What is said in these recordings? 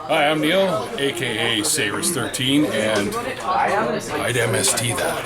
Hi, I'm Neil, aka Savers13, and I'd MST that.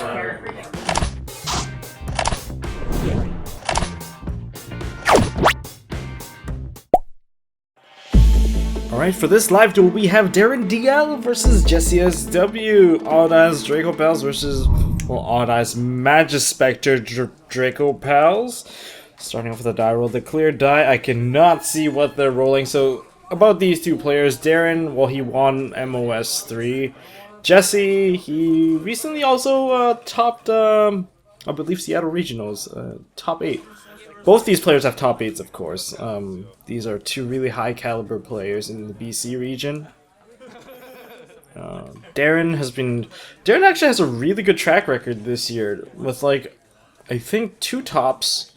Alright, for this live duel, we have Darren DL versus Jesse SW. Odd Eyes Dracopals versus, well, Odd Eyes Majespecter Dracopals. Starting off with a die roll. The clear die, I cannot see what they're rolling. So, about these two players, Darren, well, he won MOS 3. Jesse, he recently also topped, I believe, Seattle Regionals, top 8. Both these players have top 8s, of course. These are two really high caliber players in the BC region. Darren actually has a really good track record this year with, like, I think 2 tops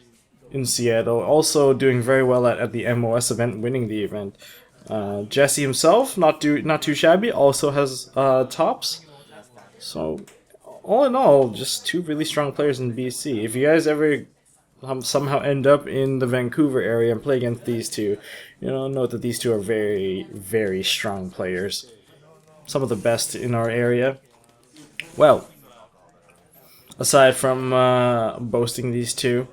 in Seattle. Also doing very well at the MOS event, winning the event. Jesse himself, not too shabby, also has tops. So, all in all, just 2 really strong players in BC. If you guys ever somehow end up in the Vancouver area and play against these two, note that these two are very, very strong players. Some of the best in our area. Well, aside from boasting these two.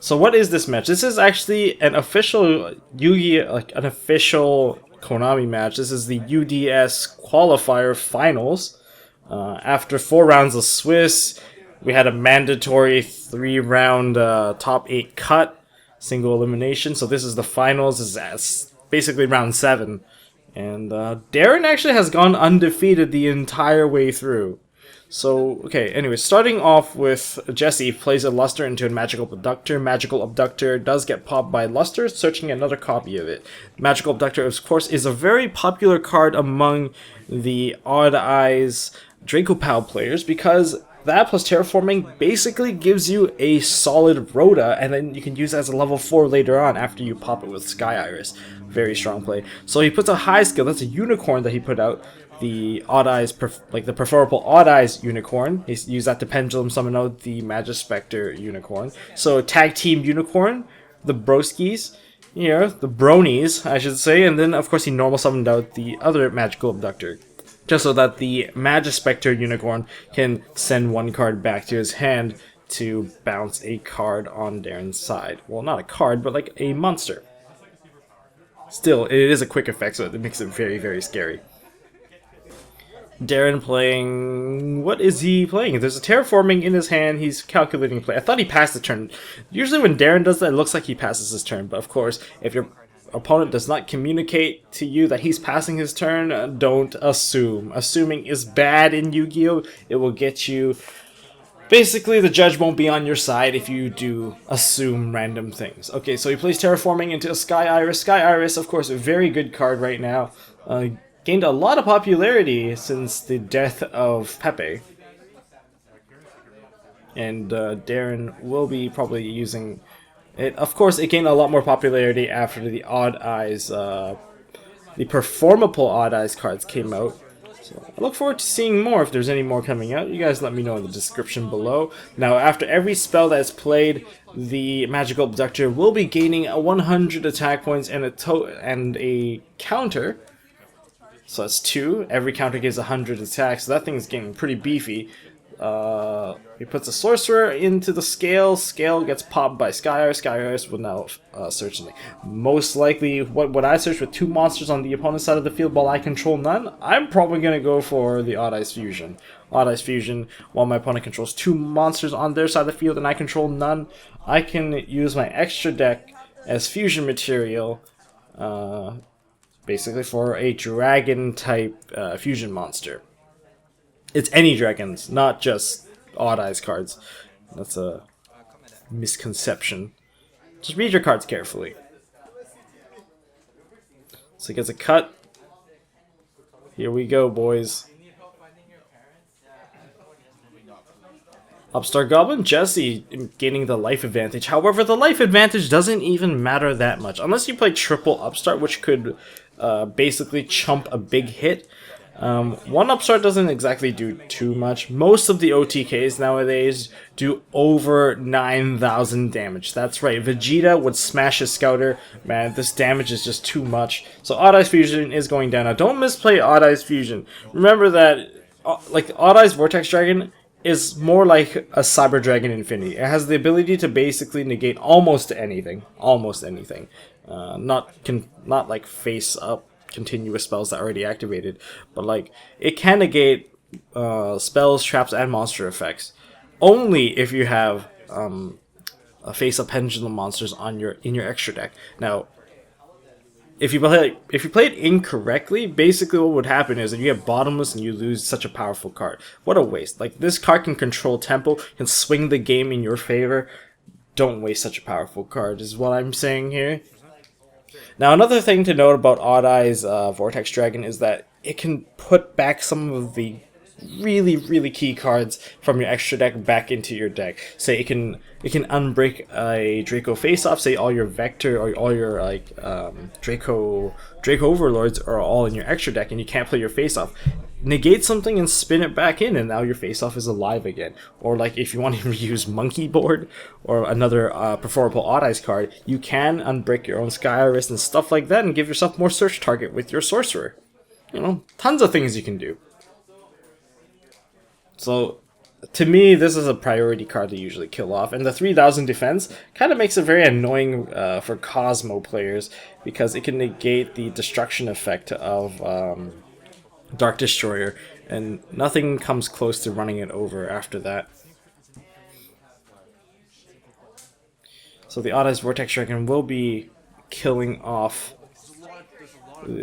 So what is this match? This is actually an official an official Konami match. This is the UDS Qualifier Finals. After 4 rounds of Swiss, we had a mandatory 3-round top 8 cut, single elimination. So this is the finals. This is basically round 7. And Darren actually has gone undefeated the entire way through. So, okay, anyway, starting off with Jesse, plays a Luster into a Magical Abductor. Magical Abductor does get popped by Luster, searching another copy of it. Magical Abductor, of course, is a very popular card among the Odd Eyes Dracopal players because that plus Terraforming basically gives you a solid Rhoda, and then you can use it as a level 4 later on after you pop it with Sky Iris. Very strong play. So he puts a high skill, that's a Unicorn that he put out, the Odd Eyes, the preferable Odd Eyes Unicorn. He used that to Pendulum summon out the Majespecter Unicorn. So Tag Team Unicorn, the Broskis, the Bronies, I should say, and then of course he normal summoned out the other Magical Abductor, just so that the Majespecter Unicorn can send 1 card back to his hand to bounce a card on Darren's side. Well, not a card, but like a monster. Still, it is a quick effect, so it makes it very, very scary. Darren playing... What is he playing? There's a Terraforming in his hand. He's calculating play. I thought he passed the turn. Usually when Darren does that, it looks like he passes his turn. But of course, if your opponent does not communicate to you that he's passing his turn, don't assume. Assuming is bad in Yu-Gi-Oh! It will get you... Basically, the judge won't be on your side if you do assume random things. Okay, so he plays Terraforming into a Sky Iris. Sky Iris, of course, a very good card right now. Gained a lot of popularity since the death of Pepe. And Darren will be probably using it. Of course, it gained a lot more popularity after the Odd Eyes, the performable Odd Eyes cards came out. So I look forward to seeing more if there's any more coming out. You guys let me know in the description below. Now, after every spell that's played, the Magical Abductor will be gaining 100 attack points and a counter. So that's 2. Every counter gives 100 attacks. So that thing is getting pretty beefy. He puts a Sorcerer into the Scale. Scale gets popped by Sky Iris. Sky Iris will now search. Most likely, what would I search with 2 monsters on the opponent's side of the field while I control none? I'm probably going to go for the Odd Eyes Fusion. Odd Eyes Fusion, while my opponent controls 2 monsters on their side of the field and I control none, I can use my extra deck as fusion material, basically for a dragon-type fusion monster. It's any dragons, not just Odd Eyes cards. That's a misconception. Just read your cards carefully. So he gets a cut. Here we go, boys. Upstart Goblin, Jesse gaining the life advantage. However, the life advantage doesn't even matter that much. Unless you play triple Upstart, which could basically chump a big hit. One-up Strut doesn't exactly do too much. Most of the OTKs nowadays do over 9,000 damage. That's right, Vegeta would smash a Scouter. Man, this damage is just too much. So Odd Eyes Fusion is going down. Now, don't misplay Odd Eyes Fusion. Remember that, like, Odd Eyes Vortex Dragon is more like a Cyber Dragon Infinity. It has the ability to basically negate almost anything. Almost anything. Not like face-up continuous spells that are already activated, but like it can negate spells, traps, and monster effects only if you have a face up pendulum monsters on in your extra deck. Now, if you play it incorrectly, basically what would happen is that you get bottomless and you lose such a powerful card. What a waste! Like, this card can control tempo, can swing the game in your favor. Don't waste such a powerful card, is what I'm saying here. Now, another thing to note about Odd Eyes Vortex Dragon is that it can put back some of the really key cards from your extra deck back into your deck. Say it can unbreak a Draco face-off. Say all your Vector or all your like Draco Overlords are all in your extra deck, and you can't play your face-off. Negate something and spin it back in, and now your face-off is alive again. Or like if you want to use Monkey Board or another preferable Odd Eyes card, you can unbreak your own Sky Iris and stuff like that, and give yourself more search target with your Sorcerer. You know, tons of things you can do. So, to me, this is a priority card to usually kill off, and the 3000 defense kind of makes it very annoying for Cosmo players, because it can negate the destruction effect of Dark Destroyer, and nothing comes close to running it over after that. So the Odd Eyes Vortex Dragon will be killing off,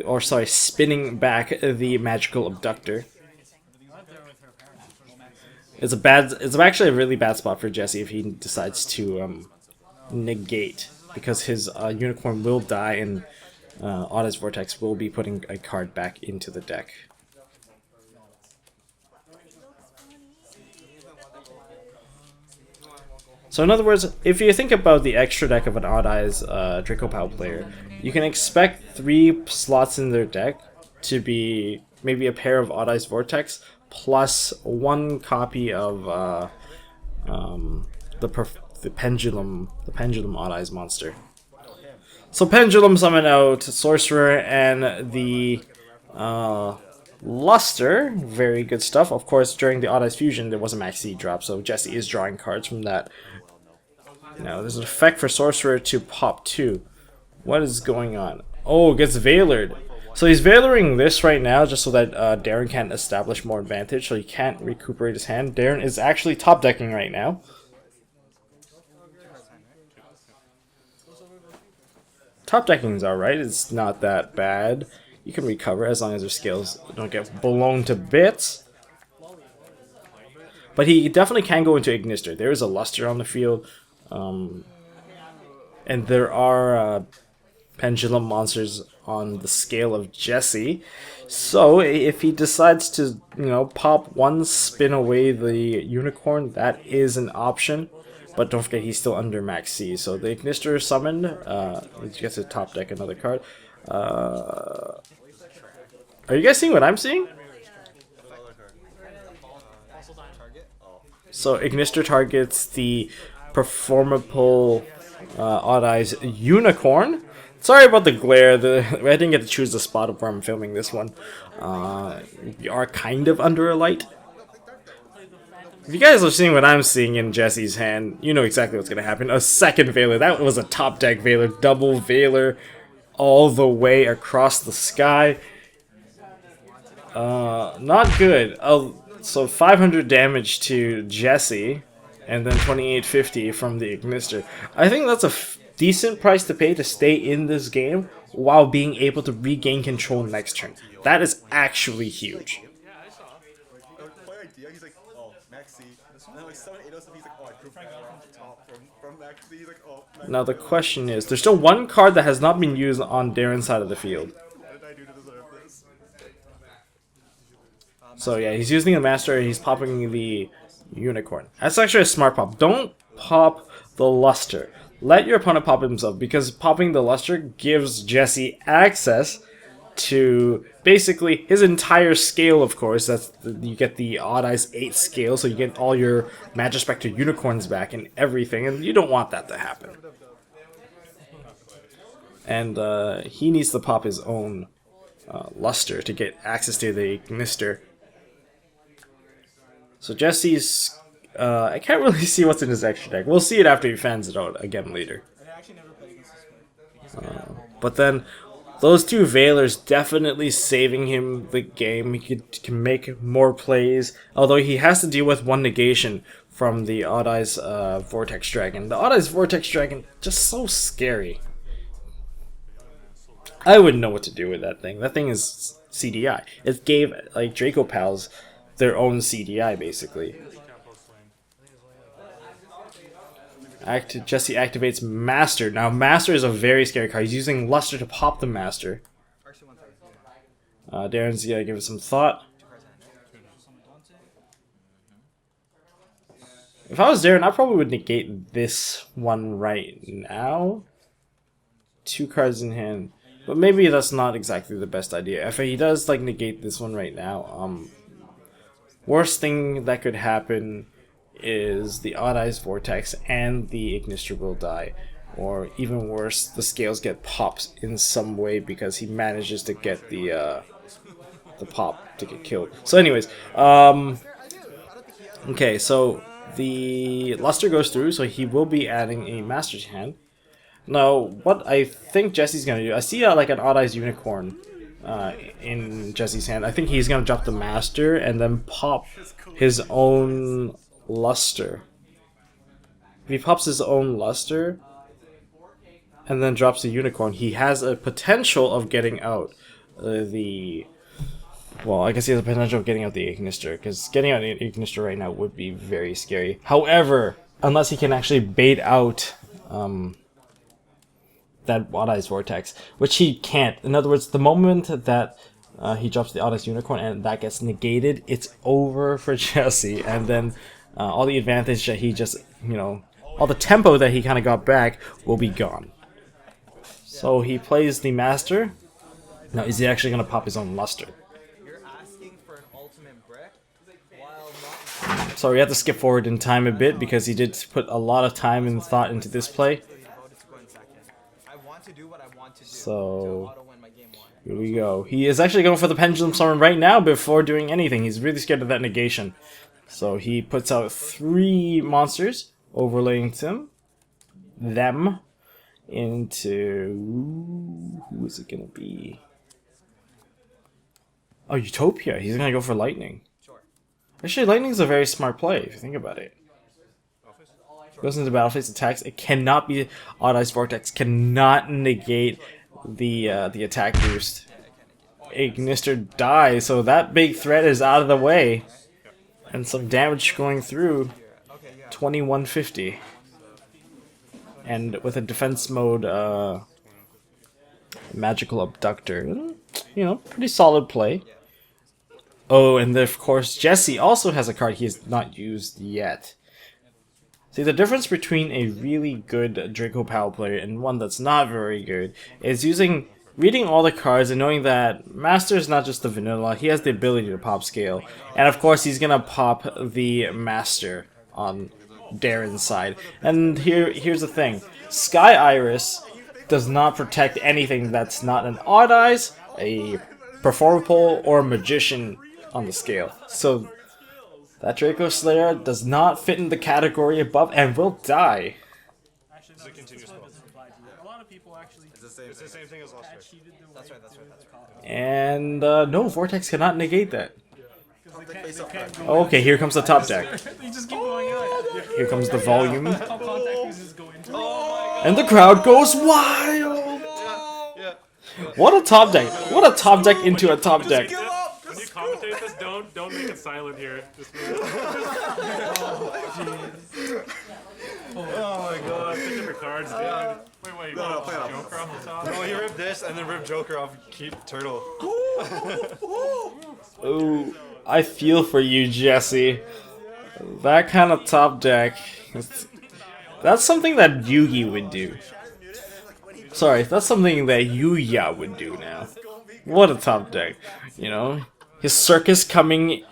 or sorry, spinning back the Magical Abductor. It's actually a really bad spot for Jesse if he decides to negate, because his Unicorn will die and Odd Eyes Vortex will be putting a card back into the deck. So in other words, if you think about the extra deck of an Odd Eyes Dracopal player, you can expect 3 slots in their deck to be maybe a pair of Odd Eyes Vortex plus 1 copy of the Pendulum Odd Eyes monster. So Pendulum summon out Sorcerer and the Luster, very good stuff. Of course, during the Odd Eyes Fusion, there was a Max C drop, so Jesse is drawing cards from that. Now, there's an effect for Sorcerer to pop 2. What is going on? Oh, it gets Veilered. So he's Veiling this right now just so that Darren can't establish more advantage, so he can't recuperate his hand. Darren is actually top decking right now. Top decking's alright, it's not that bad. You can recover as long as your scales don't get blown to bits. But he definitely can go into Ignister. There is a Luster on the field. And there are Pendulum monsters on the scale of Jesse. So if he decides to, you know, pop 1, spin away the Unicorn, that is an option. But don't forget, he's still under Max C. So the Ignister summoned. He gets to top deck another card. Are you guys seeing what I'm seeing? So Ignister targets the performable Odd Eyes Unicorn. Sorry about the glare. I didn't get to choose the spot of where I'm filming this one. We are kind of under a light. If you guys are seeing what I'm seeing in Jesse's hand, you know exactly what's going to happen. A second Veiler. That was a top deck Veiler. Double Veiler all the way across the sky. Not good. So 500 damage to Jesse, and then 2850 from the Ignister. I think that's a decent price to pay to stay in this game while being able to regain control next turn. That is actually huge. Now the question is, there's still 1 card that has not been used on Darren's side of the field. So yeah, he's using the Master, he's popping the Unicorn. That's actually a smart pop. Don't pop the Luster. Let your opponent pop himself, because popping the Luster gives Jesse access to basically his entire scale, of course. You get the Odd Eyes 8 scale, so you get all your Majespecter unicorns back and everything, and you don't want that to happen. And he needs to pop his own luster to get access to the Ignister. So Jesse's... I can't really see what's in his extra deck. We'll see it after he fans it out again later. But then, those two Veilers definitely saving him the game. He can make more plays, although he has to deal with one negation from the Odd Eyes Vortex Dragon. The Odd Eyes Vortex Dragon, just so scary. I wouldn't know what to do with that thing. That thing is CDI. It gave, like, Dracopals their own CDI, basically. Jesse activates Master. Now, Master is a very scary card. He's using Luster to pop the Master. Darren's gonna give it some thought. If I was Darren, I probably would negate this one right now. 2 cards in hand. But maybe that's not exactly the best idea. If he does, like, negate this one right now, worst thing that could happen is the Odd Eyes Vortex and the Ignister will die. Or even worse, the scales get popped in some way because he manages to get the pop to get killed. So anyways, okay, so the Luster goes through, so he will be adding a Master's hand. Now, what I think Jesse's gonna do, I see like an Odd Eyes Unicorn in Jesse's hand. I think he's gonna drop the Master and then pop his own Luster. If he pops his own Luster and then drops the Unicorn, he has a potential of getting out well, I guess he has a potential of getting out the Ignister, because getting out the Ignister right now would be very scary. However, unless he can actually bait out that Odd Eyes Vortex, which he can't. In other words, the moment that he drops the Odd Eyes Unicorn and that gets negated, it's over for Jesse, and then all the advantage that he just, all the tempo that he kind of got back will be gone. So he plays the Master. Now, is he actually going to pop his own Luster? So we have to skip forward in time a bit because he did put a lot of time and thought into this play. So here we go. He is actually going for the Pendulum Summon right now before doing anything. He's really scared of that negation. So he puts out 3 monsters, overlaying them into... Who is it going to be? Oh, Utopia. He's going to go for Lightning. Actually, Lightning is a very smart play, if you think about it. Goes into battle phase, attacks. It cannot be... Odd Eyes Vortex cannot negate the attack boost. Ignister dies, so that big threat is out of the way. And some damage going through. 2150. And with a defense mode, Magical Abductor. Pretty solid play. Oh, and of course, Jesse also has a card he has not used yet. See, the difference between a really good Dracopal player and one that's not very good is reading all the cards and knowing that Master is not just the vanilla, he has the ability to pop scale. And of course, he's gonna pop the Master on Darren's side. And here's the thing. Sky Iris does not protect anything that's not an Odd Eyes, a Performapole, or a Magician on the scale. So that Draco Slayer does not fit in the category above and will die. It's a continuous spell. A lot of people actually... It's the same thing as last year. That's right. And no, Vortex cannot negate that. Okay, here comes the top deck. Here comes the volume. And the crowd goes wild! What a top deck! What a top deck into a top deck! When you commentate this, don't make it silent here. Just oh my god, pick up your cards, dude. Wait, you want Joker off the top? No, you rip this and then rip Joker off, keep Turtle. Ooh, I feel for you, Jesse. That kind of top deck, that's something that Yugi would do. Sorry, that's something that Yuya would do now. What a top deck. You know, his circus coming, you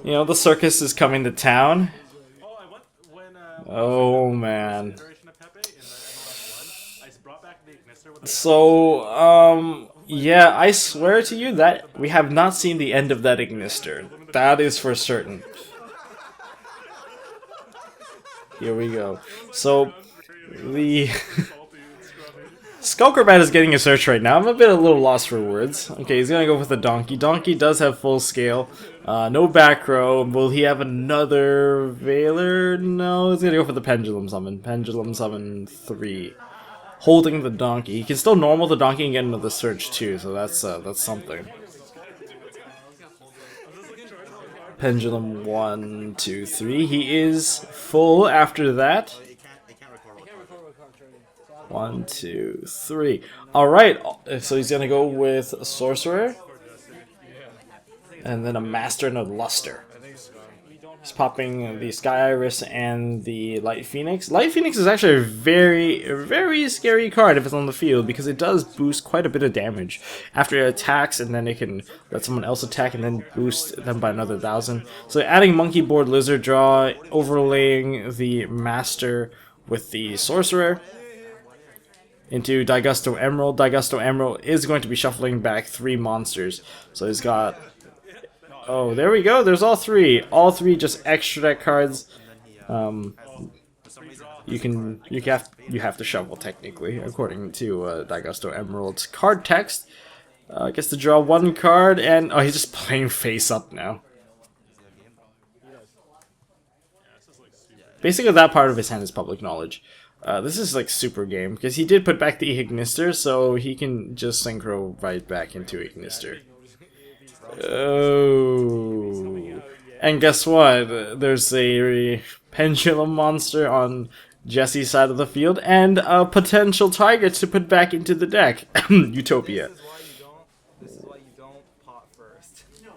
know, the circus is coming to town. Oh, I went when Oh, man. iteration of Pepe in the MLS1. I brought back the Ignister with the So, yeah, I swear to you that we have not seen the end of that Ignister. That is for certain. Here we go. So, the Skulkerbat is getting a search right now. I'm a little lost for words. Okay, he's gonna go with the Donkey. Donkey does have full scale. No back row. Will he have another Veiler? No, he's gonna go for the Pendulum Summon. Pendulum Summon 3. Holding the Donkey. He can still normal the Donkey and get another search too, so that's something. Pendulum 1, 2, 3. He is full after that. 1, 2, 3. Alright, so he's gonna go with a Sorcerer. And then a Master and a Luster. He's popping the Sky Iris and the Light Phoenix. Light Phoenix is actually a very scary card if it's on the field because it does boost quite a bit of damage after it attacks, and then it can let someone else attack and then boost them by another 1,000. So adding Monkey Board Lizard Draw, overlaying the Master with the Sorcerer into Daigusto Emerald. Daigusto Emerald is going to be shuffling back 3 monsters. So he's got... Oh, there we go. There's all 3. All 3 just extra deck cards. You have to shuffle technically, according to Daigusto Emerald's card text. Gets to draw 1 card, and oh, he's just playing face up now. Basically, that part of his hand is public knowledge. This is like super game because he did put back the Ignister, so he can just synchro right back into Ignister. Oh, and guess what? There's a Pendulum monster on Jesse's side of the field and a potential target to put back into the deck. Utopia.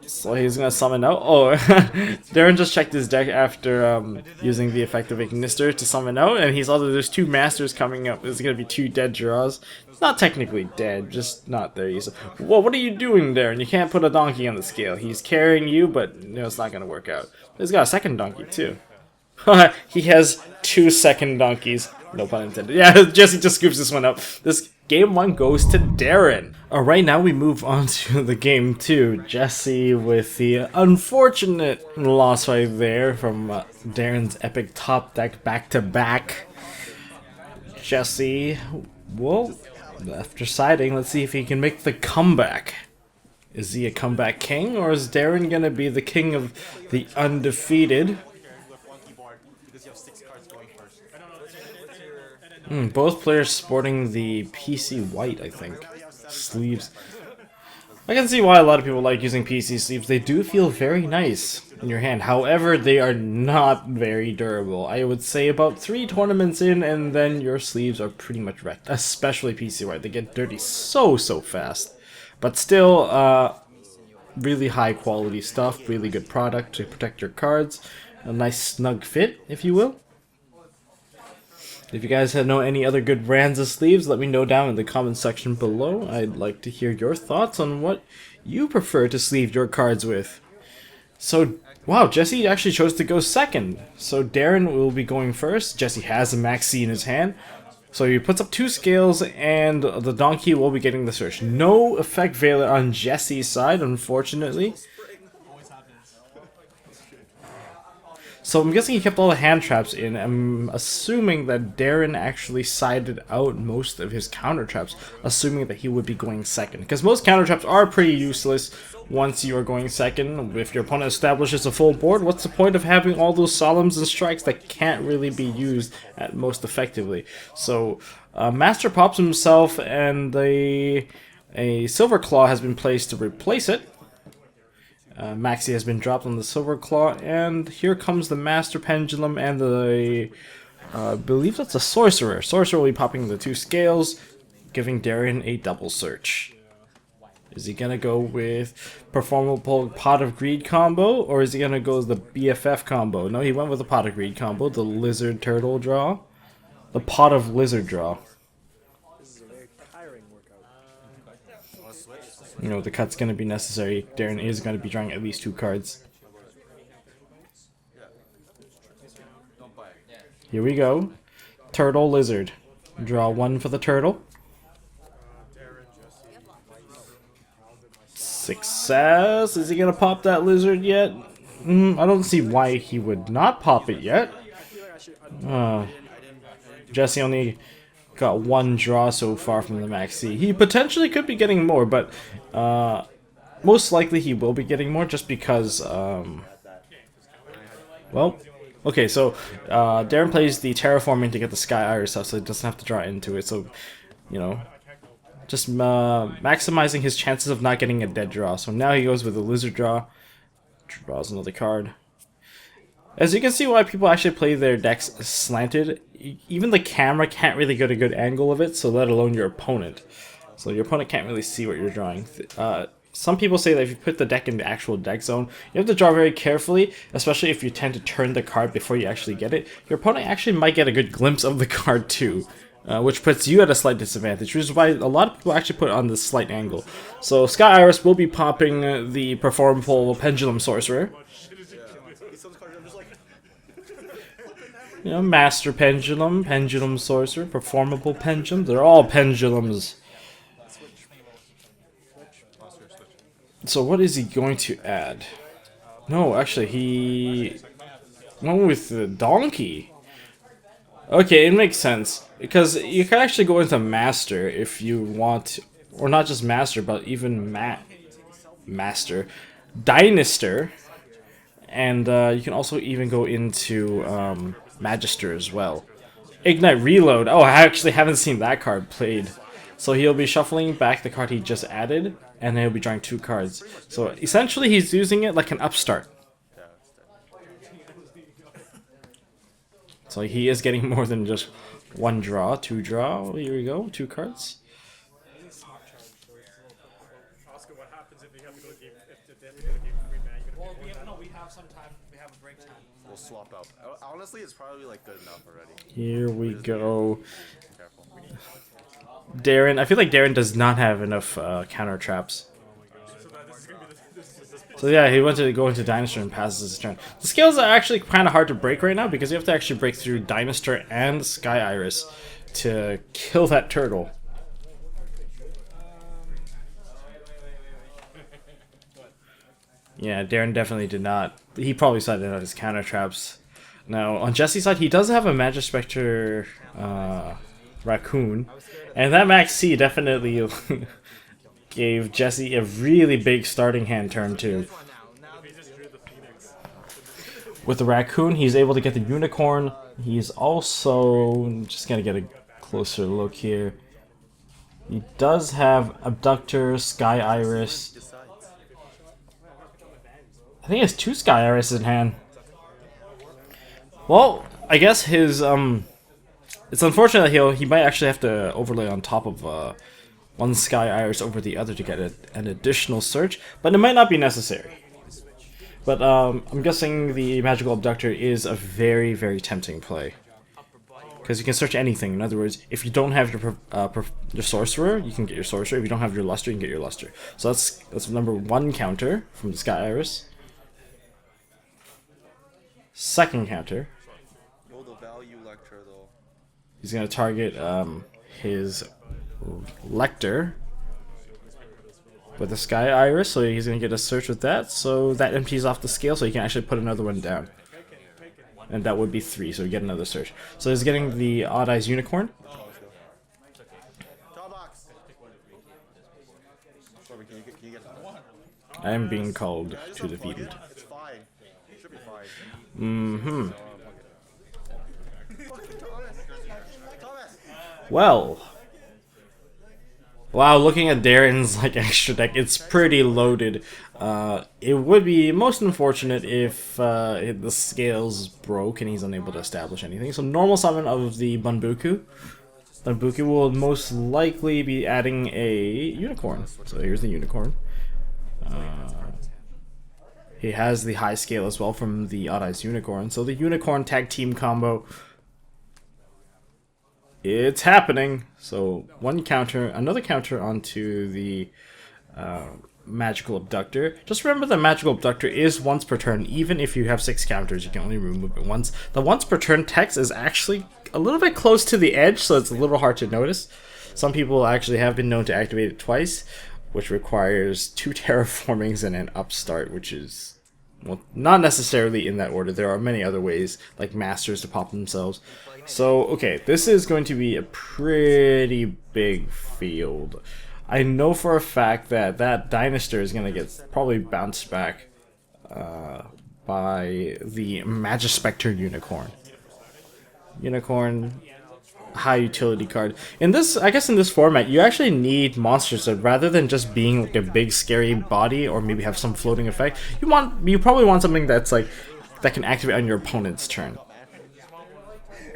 So he's gonna summon out. Oh, Darren just checked his deck after using the effect of Ignister to summon out, and he saw that there's 2 masters coming up. There's gonna be 2 dead draws. It's not technically dead, just not there. He's well, what are you doing, Darren? You can't put a donkey on the scale. He's carrying you, but you know, it's not gonna work out. He's got a second donkey too. He has 2 second donkeys. No pun intended. Yeah, Jesse just scoops this one up. This game 1 goes to Darren. Alright, now we move on to the game 2. Jesse with the unfortunate loss right there from Darren's epic top deck back-to-back. Jesse, well, after siding, let's see if he can make the comeback. Is he a comeback king, or is Darren gonna be the king of the undefeated? Both players sporting the PC white, I think. Sleeves. I can see why a lot of people like using PC sleeves. They do feel very nice in your hand. However, they are not very durable. I would say about 3 tournaments in, and then your sleeves are pretty much wrecked. Especially PC white. They get dirty so fast. But still, really high quality stuff. Really good product to protect your cards. A nice snug fit, if you will. If you guys know any other good brands of sleeves, let me know down in the comment section below. I'd like to hear your thoughts on what you prefer to sleeve your cards with. So, wow, Jesse actually chose to go second. So Darren will be going first. Jesse has a Max C in his hand. So he puts up 2 scales, and the donkey will be getting the search. No effect Veiler on Jesse's side, unfortunately. So I'm guessing he kept all the hand traps in. I'm assuming that Darren actually sided out most of his counter traps, assuming that he would be going second. Because most counter traps are pretty useless once you are going second. If your opponent establishes a full board, what's the point of having all those solemns and strikes that can't really be used at most effectively? So Master pops himself, and a Silver Claw has been placed to replace it. Maxi has been dropped on the Silver Claw, and here comes the Master Pendulum and the, I believe that's a Sorcerer. Sorcerer will be popping the 2 scales, giving Darren a double search. Is he gonna go with Performable Pot of Greed combo, or is he gonna go with the BFF combo? No, he went with the Pot of Greed combo, the Lizard Turtle draw. The Pot of Lizard draw. You know, the cut's going to be necessary. Darren is going to be drawing at least 2 cards. Here we go. Turtle, Lizard. Draw 1 for the turtle. Success! Is he going to pop that lizard yet? I don't see why he would not pop it yet. Jesse only got 1 draw so far from the maxi. He potentially could be getting more, but most likely he will be getting more just because, well, okay, so Darren plays the terraforming to get the Sky Iris stuff, so he doesn't have to draw into it, so, you know, just maximizing his chances of not getting a dead draw. So now he goes with a lizard draw, draws another card. As you can see why people actually play their decks slanted, even the camera can't really get a good angle of it, so let alone your opponent. So your opponent can't really see what you're drawing. Some people say that if you put the deck in the actual deck zone, you have to draw very carefully, especially if you tend to turn the card before you actually get it. Your opponent actually might get a good glimpse of the card too, which puts you at a slight disadvantage, which is why a lot of people actually put it on this slight angle. So Sky Iris will be popping the performable Pendulum Sorcerer. You know, Master Pendulum, Pendulum Sorcerer, Performable Pendulum, they're all pendulums. So what is he going to add? No, actually, he went with the donkey. Okay, it makes sense. Because you can actually go into Master if you want, or not just Master, but even Master. Dynaster. And you can also even go into Majespecter as well. Ignite Reload. Oh, I actually haven't seen that card played. So he'll be shuffling back the card he just added, and then he'll be drawing 2 cards. So essentially he's using it like an upstart. So he is getting more than just 1 draw, 2 draw. Here we go, 2 cards. Oscar, what happens if they have to go game? If they have to go game 3 man? Well, we have some time. We have a break time. We'll swap out. Honestly, it's probably like good enough already. Here we go. Darren, I feel like Darren does not have enough counter traps. So yeah, he went to go into Dynaster and passes his turn. The scales are actually kind of hard to break right now because you have to actually break through Dynaster and Sky Iris to kill that turtle. Yeah, Darren definitely did not. He probably sided out his counter traps. Now, on Jesse's side, he does have a Majespecter raccoon, and that Max C definitely gave Jesse a really big starting hand turn too. With the raccoon, he's able to get the unicorn. He's also just gonna get a closer look here. He does have Abductor, Sky Iris. I think he has 2 Sky Iris in hand. Well, I guess his it's unfortunate that he might actually have to overlay on top of one Sky Iris over the other to get an additional search, but it might not be necessary. But I'm guessing the Magical Abductor is a very, very tempting play. Because you can search anything. In other words, if you don't have your Sorcerer, you can get your Sorcerer. If you don't have your Luster, you can get your Luster. So that's number 1 counter from the Sky Iris. Second counter. He's going to target his Lecter with the Sky Iris, so he's going to get a search with that, so that empties off the scale, so he can actually put another one down. And that would be 3, so we get another search. So he's getting the Odd Eyes Unicorn. I am being called to the field. Well, wow, looking at Darren's like extra deck, it's pretty loaded. It would be most unfortunate if the scales broke and he's unable to establish anything. So normal summon of the Bunbuku. Bunbuku will most likely be adding a unicorn. So here's the unicorn. He has the high scale as well from the Odd Eyes Unicorn. So the unicorn tag team combo, it's happening. So 1 counter, another counter onto the Magical Abductor. Just remember that Magical Abductor is once per turn. Even if you have 6 counters, you can only remove it once. The once per turn text is actually a little bit close to the edge, so it's a little hard to notice. Some people actually have been known to activate it twice, which requires 2 terraformings and an upstart, which is, well, not necessarily in that order. There are many other ways, like masters, to pop themselves. So, okay, this is going to be a pretty big field. I know for a fact that that Dynastor is going to get probably bounced back by the Majespecter Unicorn. Unicorn, high utility card. In this, I guess in this format, you actually need monsters that rather than just being like a big scary body or maybe have some floating effect, you probably want something that's like, that can activate on your opponent's turn.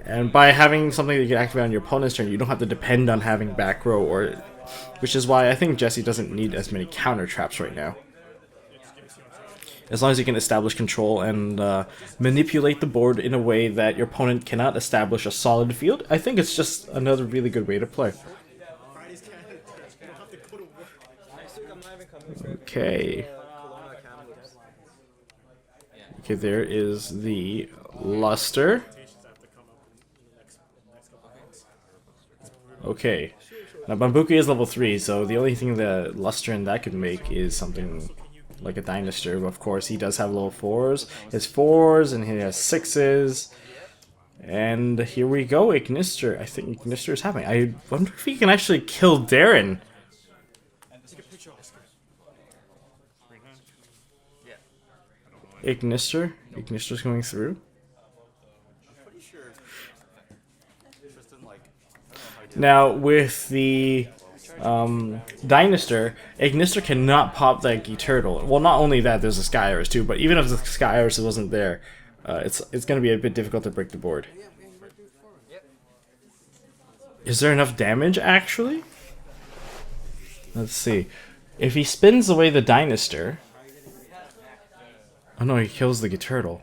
And by having something that you can activate on your opponent's turn, you don't have to depend on having back row, or which is why I think Jesse doesn't need as many counter traps right now. As long as you can establish control and manipulate the board in a way that your opponent cannot establish a solid field, I think it's just another really good way to play. Okay. Okay, there is the Luster. Okay. Now, Bambuki is level 3, so the only thing that Luster and that could make is something like a Dynastor. But of course, he does have level 4s. He has 4s, and he has 6s. And here we go, Ignister. I think Ignister is happening. I wonder if he can actually kill Darren. Ignister? Ignister's going through. Now, with the Dynastor, Ignister cannot pop that Turtle. Well, not only that, there's a Sky Iris too, but even if the Sky Iris wasn't there, it's going to be a bit difficult to break the board. Is there enough damage, actually? Let's see. If he spins away the Dynastor... Oh no, he kills the Turtle.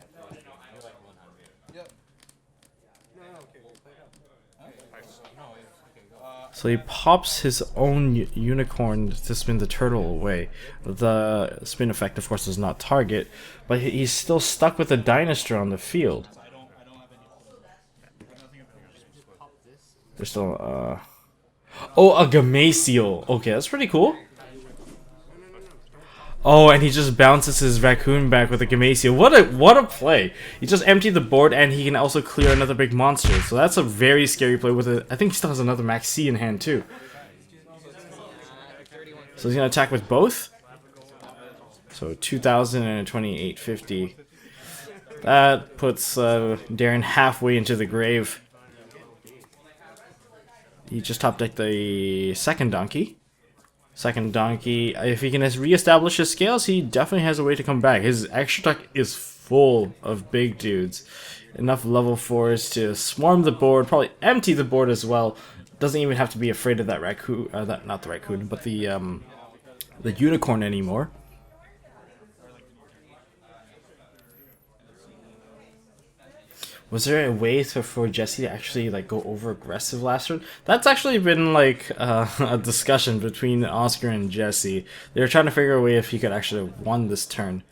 So he pops his own unicorn to spin the turtle away. The spin effect, of course, does not target, but he's still stuck with the Dynastor on the field. There's still, oh, a Gameciel. Okay, that's pretty cool. Oh, and he just bounces his raccoon back with a Gameciel. What a play! He just emptied the board, and he can also clear another big monster. So that's a very scary play with it. I think he still has another Max C in hand too. So he's gonna attack with both. So 2,000 and 2,850. That puts Darren halfway into the grave. He just top decked the second donkey. Second donkey, if he can re-establish his scales, he definitely has a way to come back. His extra deck is full of big dudes. Enough level 4s to swarm the board, probably empty the board as well. Doesn't even have to be afraid of that raccoon, not the raccoon, but the unicorn anymore. Was there a way for Jesse to actually like go over aggressive last turn? That's actually been like a discussion between Oscar and Jesse. They were trying to figure a way if he could actually have won this turn.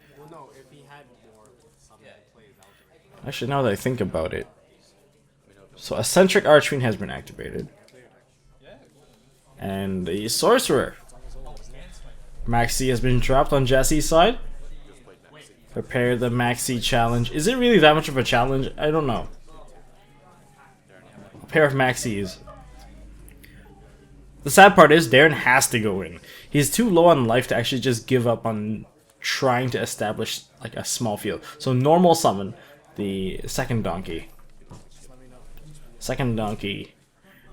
Actually, now that I think about it, so Eccentric Archfiend has been activated, and the Sorcerer Maxi has been dropped on Jesse's side. Prepare the Maxi challenge. Is it really that much of a challenge? I don't know. A pair of Maxis. The sad part is Darren has to go in. He's too low on life to actually just give up on trying to establish like a small field. So normal summon the second donkey. Second donkey.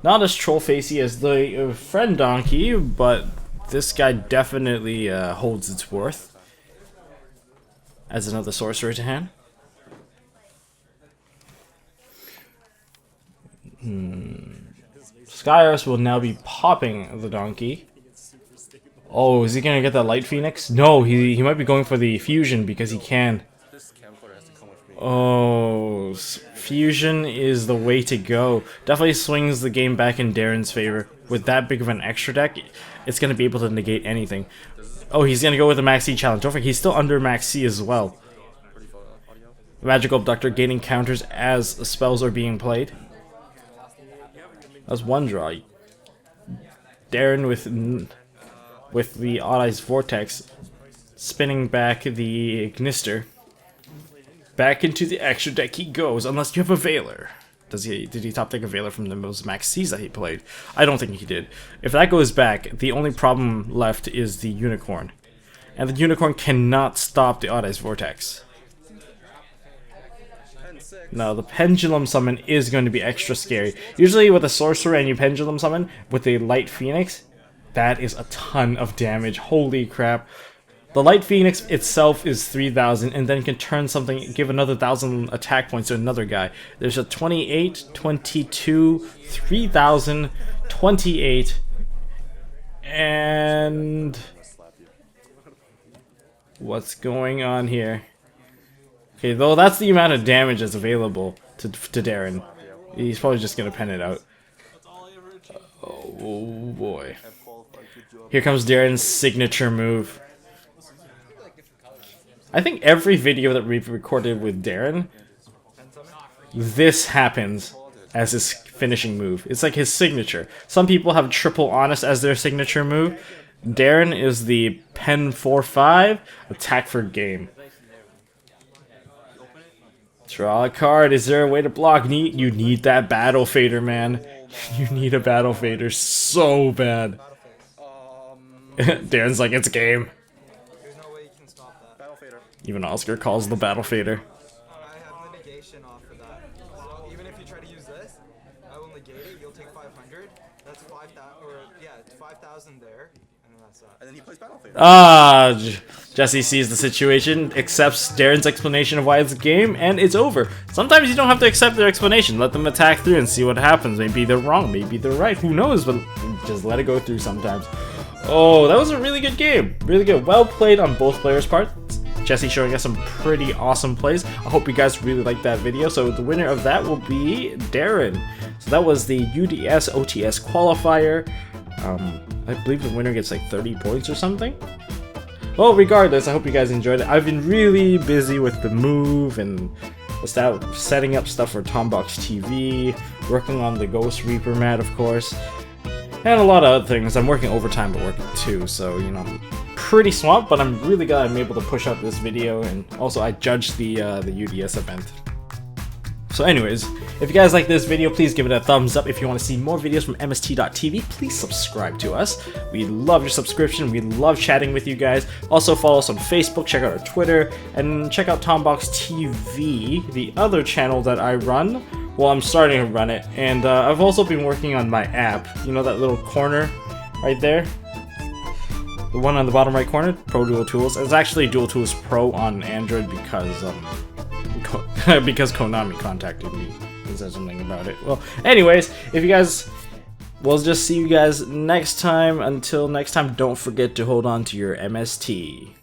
Not as troll facey as the friend donkey, but this guy definitely holds its worth. As another sorcerer to hand. Skyros will now be popping the donkey. Oh, is he gonna get that Light Phoenix? No, he might be going for the fusion because he can. Oh, fusion is the way to go. Definitely swings the game back in Darren's favor. With that big of an extra deck, it's going to be able to negate anything. Oh, he's going to go with the Max C challenge. Don't forget, he's still under Max C as well. Magical Abductor gaining counters as spells are being played. That's one draw. Darren with the Odd Eyes Vortex spinning back the Ignister. Back into the extra deck he goes, unless you have a Veiler. Did he top deck a Veiler from those Max Cs that he played? I don't think he did. If that goes back, the only problem left is the Unicorn. And the Unicorn cannot stop the Odd Eyes Vortex. No, the Pendulum Summon is going to be extra scary. Usually with a Sorcerer and you Pendulum Summon with a Light Phoenix, that is a ton of damage. Holy crap. The Light Phoenix itself is 3,000 and then can turn something, give another 1,000 attack points to another guy. There's a 28, 22, 3,000, 28, and... what's going on here? Okay, though that's the amount of damage that's available to Darren. He's probably just gonna pen it out. Oh boy. Here comes Darren's signature move. I think every video that we've recorded with Darren, this happens as his finishing move. It's like his signature. Some people have Triple Honest as their signature move. Darren is the Pen 4-5, attack for game. Draw a card. Is there a way to block? You need that Battle Fader, man. You need a Battle Fader so bad. Darren's like, it's game. There's no way you can stop that. Battle Fader. Even Oscar calls the Battle Fader. I have the negation off for that. So even if you try to use this, I will negate it. You'll take 500. That's 5,000, or yeah, it's 5,000 there, and then that's that. And then he plays Battle Fader. Ah, Jesse sees the situation, accepts Darren's explanation of why it's a game, and it's over. Sometimes you don't have to accept their explanation. Let them attack through and see what happens. Maybe they're wrong, maybe they're right. Who knows? But just let it go through sometimes. Oh, that was a really good game. Really good. Well played on both players' parts. Jesse showing us some pretty awesome plays. I hope you guys really liked that video. So the winner of that will be Darren. So that was the UDS OTS qualifier. I believe the winner gets like 30 points or something. Well, regardless, I hope you guys enjoyed it. I've been really busy with the move and setting up stuff for MST.TV, working on the Ghost Reaper mat, of course, and a lot of other things. I'm working overtime but working too, so, you know, pretty swamped, but I'm really glad I'm able to push out this video, and also I judged the UDS event. So anyways, if you guys like this video, please give it a thumbs up. If you want to see more videos from MST.TV, please subscribe to us. We love your subscription. We love chatting with you guys. Also follow us on Facebook, check out our Twitter, and check out MST.TV, the other channel that I run. Well, I'm starting to run it, and I've also been working on my app. You know that little corner right there? The one on the bottom right corner? Pro Dual Tools. It's actually Dual Tools Pro on Android because Konami contacted me and said something about it. Well, anyways, if you guys, we'll just see you guys next time. Until next time, don't forget to hold on to your MST.TV.